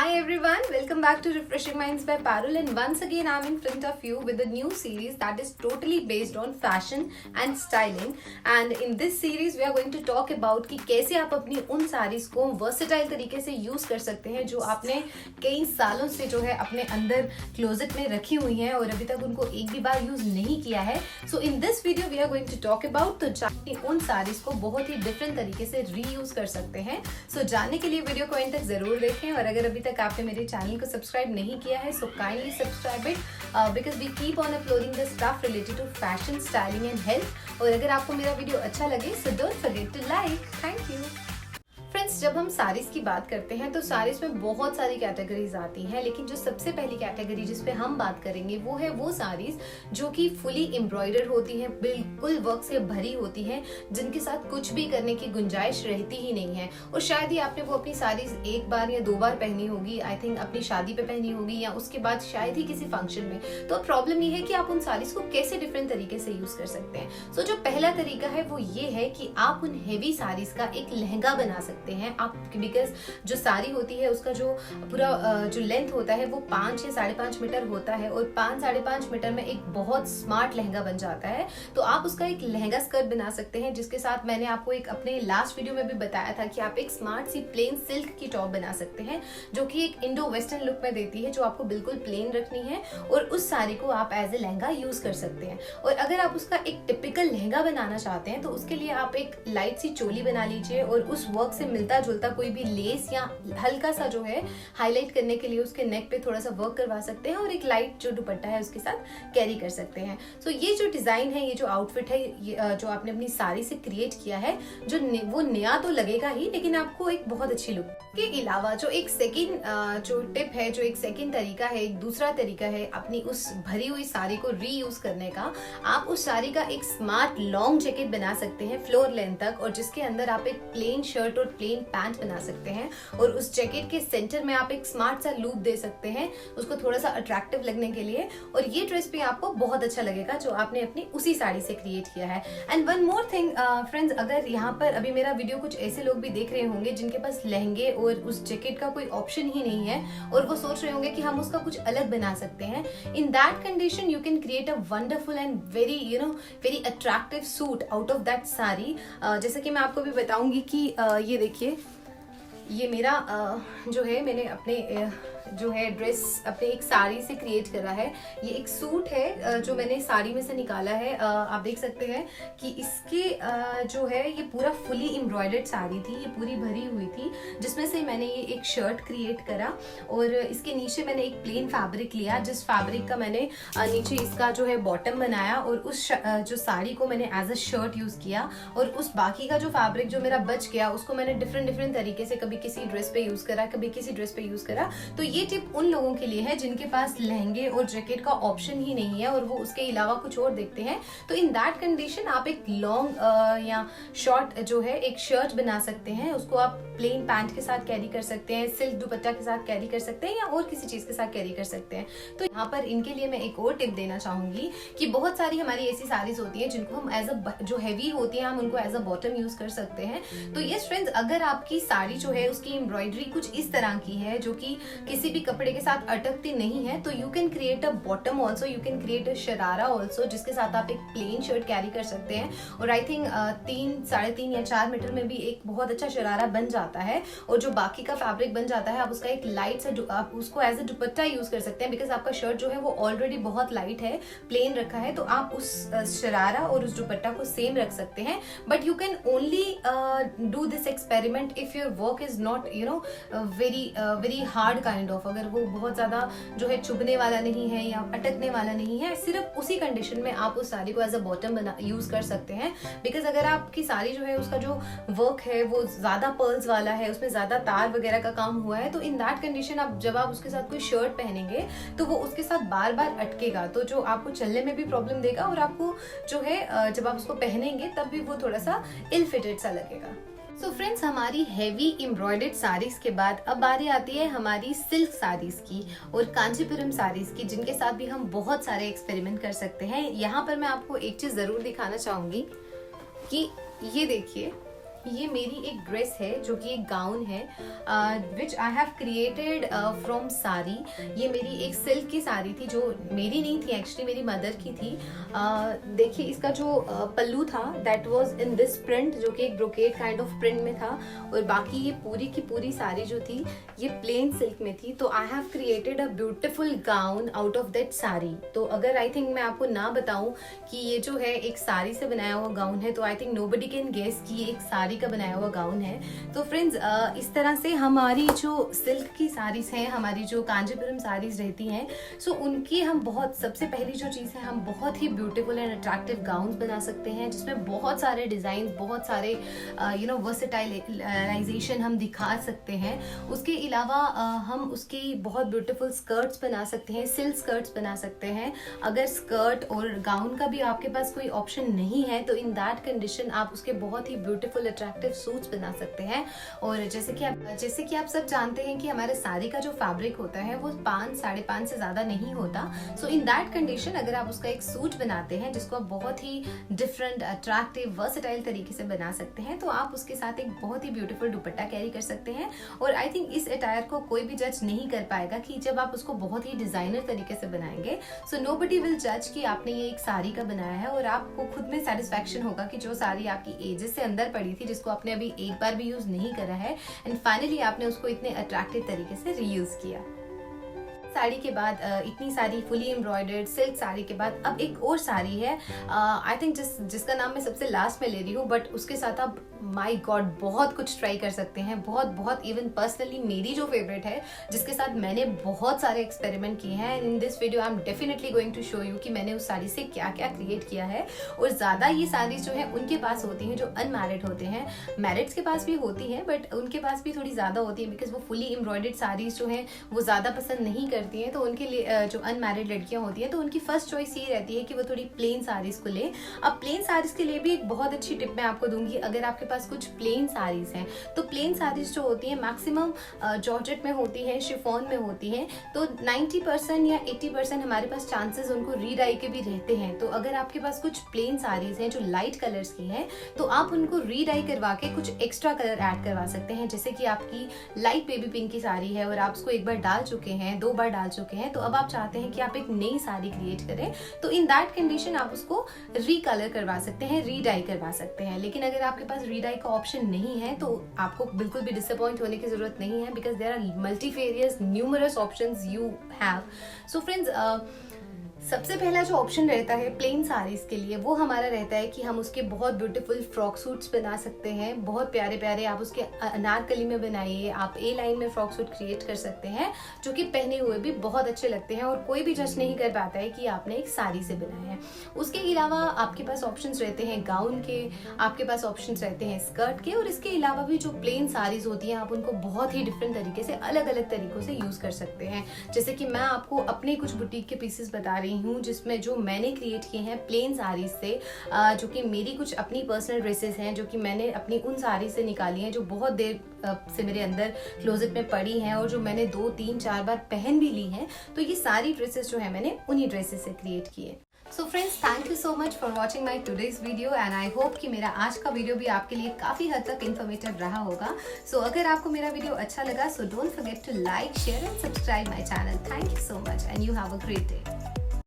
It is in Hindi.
Hi everyone, welcome back to Refreshing Minds by Parul, and once again I'm in front of you with a new series that is totally based on fashion and styling. And in this series we are going to talk about कि कैसे आप अपनी उन साड़ीज को वर्सेटाइल तरीके से यूज कर सकते हैं जो आपने कई सालों से जो है अपने अंदर क्लोजेट में रखी हुई हैं और अभी तक उनको एक भी बार यूज नहीं किया है. So in this video we are going to talk about तो अपनी उन साड़ीज को बहुत ही डिफरेंट तरीके से रीयूज कर सकते हैं. सो जानने के लिए वीडियो को एंड तक जरूर देखें, और अगर अभी तक आपने मेरे चैनल को सब्सक्राइब नहीं किया है so kindly subscribe it because we keep on uploading the stuff related to fashion, styling and health. और अगर आपको मेरा वीडियो अच्छा लगे so don't forget to like. Thank you. Friends, जब हम साड़ीज की बात करते हैं तो साड़ीज में बहुत सारी कैटेगरीज आती हैं, लेकिन जो सबसे पहली कैटेगरी जिस पे हम बात करेंगे वो है वो साड़ीज जो कि फुली एम्ब्रॉयडर होती हैं, बिल्कुल वर्क से भरी होती हैं, जिनके साथ कुछ भी करने की गुंजाइश रहती ही नहीं है. और शायद ही आपने वो अपनी साड़ीज एक बार या दो बार पहनी होगी, आई थिंक अपनी शादी पे पहनी होगी या उसके बाद शायद ही किसी फंक्शन में. तो प्रॉब्लम ये है कि आप उन साड़ीज को कैसे डिफरेंट तरीके से यूज कर सकते हैं. सो जो पहला तरीका है वो ये है कि आप उन हेवी साड़ीज का एक लहंगा बना सकते हैं आप, बिकॉज जो साड़ी होती है उसका जो पूरा जो लेंथ होता है वो 5 या 5.5 मीटर होता है, और 5-5.5 मीटर में एक बहुत स्मार्ट लहंगा बन जाता है. तो आप उसका एक लहंगा स्कर्ट बना सकते हैं, जिसके साथ मैंने आपको एक अपने लास्ट वीडियो में भी बताया था कि आप एक स्मार्ट सी प्लेन सिल्क की टॉप बना सकते हैं जो कि एक इंडो वेस्टर्न लुक में देती है, जो आपको बिल्कुल प्लेन रखनी है, और उस साड़ी को आप एज ए लहंगा यूज कर सकते हैं. और अगर आप उसका एक टिपिकल लहंगा बनाना चाहते हैं तो उसके लिए आप एक लाइट सी चोली बना लीजिए और उस वर्क से मिलता जुलता कोई भी लेस या हल्का सा जो है हाईलाइट करने के लिए उसके नेक पे थोड़ा सा वर्क करवा सकते हैं, और एक लाइट जो दुपट्टा है उसके साथ कैरी कर सकते हैं. सो ये जो डिजाइन है, ये जो आउटफिट है, ये जो आपने अपनी साड़ी से क्रिएट किया है, जो वो नया तो लगेगा ही, लेकिन आपको एक बहुत अच्छी लुक के अलावा जो एक सेकंड जो टिप है, जो एक सेकंड तरीका है, एक दूसरा तरीका है अपनी उस भरी हुई साड़ी को रीयूज करने का. आप उस साड़ी का एक स्मार्ट लॉन्ग जैकेट बना सकते हैं फ्लोर लेंथ तक, और जिसके अंदर आप एक प्लेन शर्ट और प्लेन पैंट बना सकते हैं, और उस जैकेट के सेंटर में आप एक स्मार्ट सा लूप दे सकते हैं उसको थोड़ा सा अट्रैक्टिव लगने के लिए. और ये ड्रेस भी आपको बहुत अच्छा लगेगा जो आपने अपनी उसी साड़ी से क्रिएट किया है. And one more thing friends, अगर यहाँ पर अभी मेरा वीडियो कुछ ऐसे लोग भी देख रहे होंगे जिनके पास लहंगे और उस जैकेट का कोई ऑप्शन ही नहीं है, और वो सोच रहे होंगे कि हम उसका कुछ अलग बना सकते हैं. In that condition you can create a wonderful and very very attractive suit out of that sari. जैसे कि मैं आपको भी बताऊंगी कि ये देखिए, ये मेरा जो है मैंने अपने जो है ड्रेस अपने एक साड़ी से क्रिएट करा है. ये एक सूट है जो मैंने साड़ी में से निकाला है. आप देख सकते हैं कि इसके जो है ये पूरा फुली एम्ब्रॉयडर्ड साड़ी थी, ये पूरी भरी हुई थी, जिसमें से मैंने ये एक शर्ट क्रिएट करा, और इसके नीचे मैंने एक प्लेन फैब्रिक लिया, जिस फैब्रिक का मैंने नीचे इसका जो है बॉटम बनाया, और उस जो साड़ी को मैंने एज अ शर्ट यूज किया, और उस बाकी का जो फैब्रिक जो मेरा बच गया उसको मैंने डिफरेंट तरीके से कभी किसी ड्रेस पे यूज करा, कभी किसी ड्रेस पे यूज करा. तो ये टिप उन लोगों के लिए है जिनके पास लहंगे और जैकेट का ऑप्शन ही नहीं है और वो उसके अलावा कुछ और देखते हैं. तो इन दैट कंडीशन आप एक लॉन्ग या शॉर्ट जो है एक शर्ट बना सकते हैं, उसको आप प्लेन पैंट के साथ कैरी कर सकते हैं, सिल्क दुपट्टा के साथ कैरी कर सकते हैं, या और किसी चीज के साथ कैरी कर सकते हैं. तो यहाँ पर इनके लिए मैं एक और टिप देना चाहूंगी कि बहुत सारी हमारी ऐसी साड़ीज होती है जिनको हम एज अ जो हैवी होती है हम उनको एज अ बॉटम यूज कर सकते हैं. तो यस फ्रेंड्स, अगर आपकी साड़ी जो है उसकी एम्ब्रॉयडरी कुछ इस तरह की है जो कि किसी भी कपड़े के साथ अटकती नहीं है, तो you can create a bottom also, you can create a sharara also, जिसके साथ आप एक प्लेन शर्ट कैरी कर सकते हैं. और आई थिंक 3-3.5 या 4 मीटर में भी एक बहुत अच्छा शरारा बन जाता है, और जो बाकी का फैब्रिक बन जाता है आप उसका एक लाइट सा आप उसको एज अ दुपट्टा यूज कर सकते हैं, बिकॉज आपका शर्ट जो है वो ऑलरेडी बहुत लाइट है, प्लेन रखा है. तो आप उस शरारा और उस दुपट्टा को सेम रख सकते हैं, but you can only do this experiment if your work is not very hard kind of. अगर वो बहुत ज्यादा जो है चुभने वाला नहीं है या अटकने वाला नहीं है, सिर्फ उसी कंडीशन में आप उस साड़ी को एज अ बॉटम यूज कर सकते हैं. बिकॉज अगर आपकी साड़ी जो है उसका जो वर्क है वो ज्यादा पर्ल्स वाला है, उसमें ज्यादा तार वगैरह का काम हुआ है, तो इन दैट कंडीशन आप जब आप उसके साथ कोई शर्ट पहनेंगे तो वो उसके साथ बार बार अटकेगा, तो जो आपको चलने में भी प्रॉब्लम देगा, और आपको जो है जब आप उसको पहनेंगे तब भी वो थोड़ा सा इल फिटेड सा लगेगा. सो फ्रेंड्स, हमारी हैवी एम्ब्रॉयडर्ड साड़ीज के बाद अब बारी आती है हमारी सिल्क साड़ीज की और कांचीपुरम साड़ीज की, जिनके साथ भी हम बहुत सारे एक्सपेरिमेंट कर सकते हैं. यहाँ पर मैं आपको एक चीज जरूर दिखाना चाहूंगी कि ये देखिए, ये मेरी एक ड्रेस है जो कि एक गाउन है which I have created from sari. ये मेरी एक सिल्क की साड़ी थी जो मेरी नहीं थी, एक्चुअली मेरी मदर की थी। देखिए इसका जो पल्लू था that was in this print, जो कि एक ब्रोकेड काइंड ऑफ प्रिंट में था, और बाकी ये पूरी की पूरी साड़ी जो थी ये प्लेन सिल्क में थी। तो आई have created a beautiful gown out of that sari. तो अगर आई थिंक मैं आपको ना बताऊं कि ये जो है एक साड़ी से बनाया हुआ गाउन है, तो I think nobody can guess कि ये एक साड़ी का बनाया हुआ गाउन है। तो फ्रेंड्स इस तरह से हमारी जो सिल्क की साड़ीज हैं, हमारी जो कांजीपुरम साड़ीज रहती हैं, सो उनकी हम बहुत, सबसे पहली जो चीज़ है, हम बहुत ही ब्यूटीफुल एंड अट्रैक्टिव गाउन्स बना सकते हैं जिसमें बहुत सारे डिज़ाइन, बहुत सारे वर्सेटाइलाइजेशन हम दिखा सकते हैं। उसके अलावा हम उसकी बहुत ब्यूटीफुल स्कर्ट्स बना सकते हैं, सिल्क स्कर्ट्स बना सकते हैं। अगर स्कर्ट और गाउन का भी आपके पास कोई ऑप्शन नहीं है तो इन दैट कंडीशन आप उसके बहुत ही ब्यूटीफुल अट्रैक्टिव सूट्स बना सकते हैं। और जैसे कि आप सब जानते हैं कि हमारे साड़ी का जो फैब्रिक होता है वो 5-5.5 से ज़्यादा नहीं होता। सो इन दैट कंडीशन अगर आप उसका एक सूट बनाते हैं जिसको आप बहुत ही डिफरेंट, अट्रैक्टिव, वर्सेटाइल तरीके से बना सकते हैं, तो आप उसके साथ एक बहुत ही ब्यूटीफुल दुपट्टा कैरी कर सकते हैं। और आई थिंक इस अटायर को कोई भी जज नहीं कर पाएगा कि जब आप उसको बहुत ही डिजाइनर तरीके से बनाएंगे, सो नोबडी विल जज कि आपने ये एक साड़ी का बनाया है, और आपको खुद में सेटिस्फैक्शन होगा कि जो साड़ी आपकी एजेस से अंदर पड़ी थी, जिसको आपने अभी एक बार भी यूज नहीं करा है, एंड फाइनली आपने उसको इतने अट्रैक्टिव तरीके से रीयूज किया। साड़ी के बाद इतनी सारी फुली एम्ब्रॉयडर्ड सिल्क साड़ी के बाद अब एक और साड़ी है, आई थिंक जिसका नाम मैं सबसे लास्ट में ले रही हूँ, बट उसके साथ आप माय गॉड बहुत कुछ ट्राई कर सकते हैं, बहुत इवन पर्सनली मेरी जो फेवरेट है, जिसके साथ मैंने बहुत सारे एक्सपेरिमेंट किए हैं। In this video I am definitely going to show you कि मैंने उस साड़ी से क्या क्या क्रिएट किया है। और ज़्यादा ये साड़ीज जो है उनके पास होती हैं जो अनमैरिड होते हैं, मैरिड्स के पास भी होती हैं बट उनके पास भी थोड़ी ज़्यादा होती है, बिकॉज वो फुली एम्ब्रॉयडर्ड साड़ीज जो हैं वो ज़्यादा पसंद नहीं करती हैं। तो उनके लिए जो अनमैरिड लड़कियां होती हैं तो उनकी फर्स्ट चॉइस ये रहती है कि वो थोड़ी प्लेन साड़ीज को ले। अब प्लेन साड़ीज के लिए भी एक बहुत अच्छी टिप मैं आपको दूंगी। अगर आपके पास कुछ प्लेन साड़ीज हैं तो प्लेन साड़ीज जो होती हैं मैक्सिमम जॉर्जेट में होती हैं, शिफॉन में होती हैं, तो 90% या 80% हमारे पास चांसेस उनको रीडाई के भी रहते हैं। तो अगर आपके पास कुछ प्लेन साड़ीज हैं जो लाइट कलर्स की हैं तो आप उनको रीडाई करवा के कुछ एक्स्ट्रा कलर ऐड करवा सकते हैं। जैसे कि आपकी लाइट बेबी पिंक की साड़ी है और आप उसको एक बार डाल चुके हैं, 2 बार डाल चुके हैं, तो अब आप चाहते हैं कि आप एक नई साड़ी क्रिएट करें, तो इन दैट कंडीशन आप उसको रीकलर करवा सकते हैं, रीडाई करवा सकते हैं। लेकिन अगर आपके पास रीडाई का ऑप्शन नहीं है तो आपको बिल्कुल भी डिसअपॉइंट होने की जरूरत नहीं है, because there are multifarious numerous options you have. So friends, सबसे पहला जो ऑप्शन रहता है प्लेन साड़ीज के लिए वो हमारा रहता है कि हम उसके बहुत ब्यूटीफुल फ्रॉक सूट्स बना सकते हैं, बहुत प्यारे प्यारे। आप उसके अनारकली में बनाइए, आप ए लाइन में फ्रॉक सूट क्रिएट कर सकते हैं जो कि पहने हुए भी बहुत अच्छे लगते हैं और कोई भी जज नहीं कर पाता है कि आपने एक साड़ी से बनाया है। उसके अलावा आपके पास ऑप्शंस रहते हैं गाउन के, आपके पास ऑप्शंस रहते हैं स्कर्ट के, और इसके अलावा भी जो प्लेन साड़ीज होती हैं आप उनको बहुत ही डिफरेंट तरीके से, अलग अलग तरीकों से यूज कर सकते हैं। जैसे कि मैं आपको अपने कुछ बुटीक के पीसेस बता रही हूँ जिसमें जो मैंने क्रिएट किए हैं प्लेन साड़ीज से, जो कि मेरी कुछ अपनी पर्सनल ड्रेसेस हैं जो कि मैंने अपनी उन साड़ी से निकाली हैं जो बहुत देर से मेरे अंदर क्लोजेट में पड़ी हैं और जो मैंने 2, 3, 4 बार पहन भी ली हैं। तो ये सारी ड्रेसेस जो है मैंने उन्हीं ड्रेसेस से क्रिएट किए। So friends, thank you so much for watching my today's video and I hope कि मेरा आज का वीडियो भी आपके लिए काफ़ी हद तक इन्फॉर्मेटिव रहा होगा। सो अगर आपको मेरा वीडियो अच्छा लगा so don't forget to like, share and subscribe my channel. Thank you so much and you have a great day.